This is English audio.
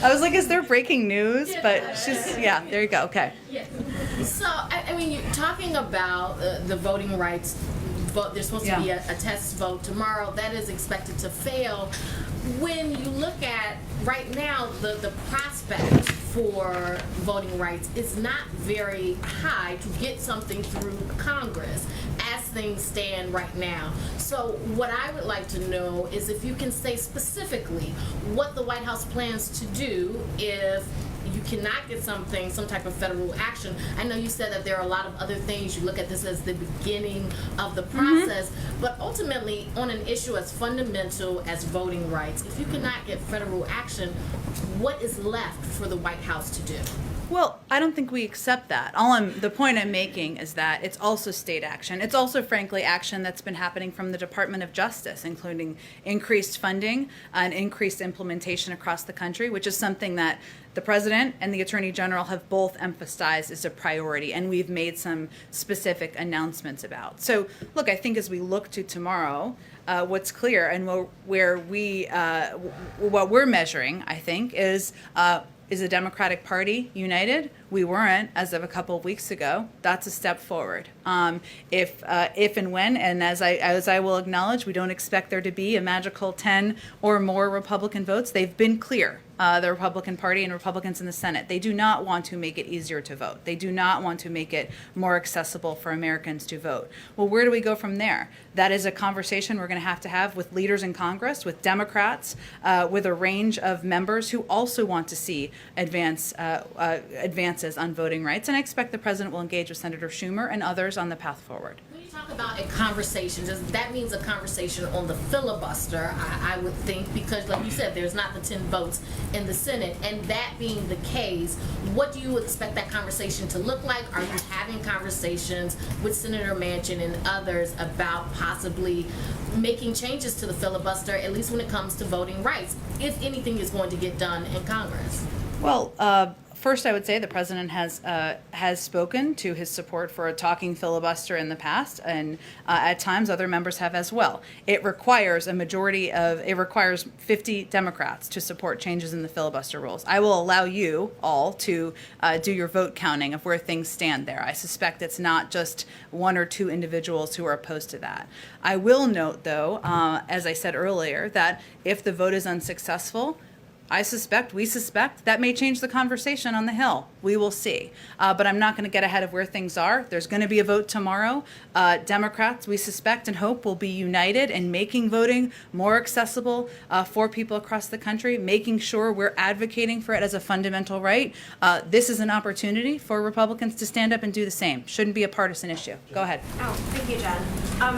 I was like, is there breaking news? But she's, yeah, there you go. Okay. Yeah. So, I mean, you're talking about the voting rights vote. There's supposed to be a test vote tomorrow. That is expected to fail. When you look at right now, the prospect for voting rights is not very high to get something through Congress as things stand right now. So what I would like to know is if you can say specifically what the White House plans to do if you cannot get some type of federal action. I know you said that there are a lot of other things. You look at this as the beginning of the process, but ultimately on an issue as fundamental as voting rights, if you cannot get federal action, what is left for the White House to do? Well, I don't think we accept that. The point I'm making is that it's also state action. It's also, frankly, action that's been happening from the Department of Justice, including increased funding and increased implementation across the country, which is something that the President and the Attorney General have both emphasized as a priority, and we've made some specific announcements about. So, look, I think as we look to tomorrow, what's clear and what we're measuring, I think, is the Democratic Party united? We weren't as of a couple of weeks ago. That's a step forward. If and when, and as I will acknowledge, we don't expect there to be a magical 10 or more Republican votes. They've been clear. The Republican Party and Republicans in the Senate. They do not want to make it easier to vote. They do not want to make it more accessible for Americans to vote. Well, where do we go from there? That is a conversation we're going to have with leaders in Congress, with Democrats, with a range of members who also want to see advances on voting rights. And I expect the President will engage with Senator Schumer and others on the path forward. Talk about a conversation. That means a conversation on the filibuster, I would think, because like you said, there's not the 10 votes in the Senate. And that being the case, what do you expect that conversation to look like? Are you having conversations with Senator Manchin and others about possibly making changes to the filibuster, at least when it comes to voting rights, if anything is going to get done in Congress? Well, first, I would say the president has spoken to his support for a talking filibuster in the past, and at times other members have as well. It requires 50 Democrats to support changes in the filibuster rules. I will allow you all to do your vote counting of where things stand there. I suspect it's not just one or two individuals who are opposed to that. I will note, though, as I said earlier, that if the vote is unsuccessful, we suspect that may change the conversation on the Hill. We will see. But I'm not going to get ahead of where things are. There's going to be a vote tomorrow. Democrats, we suspect and hope, will be united in making voting more accessible for people across the country, making sure we're advocating for it as a fundamental right. This is an opportunity for Republicans to stand up and do the same. Shouldn't be a partisan issue. Go ahead. Oh, thank you, Jen.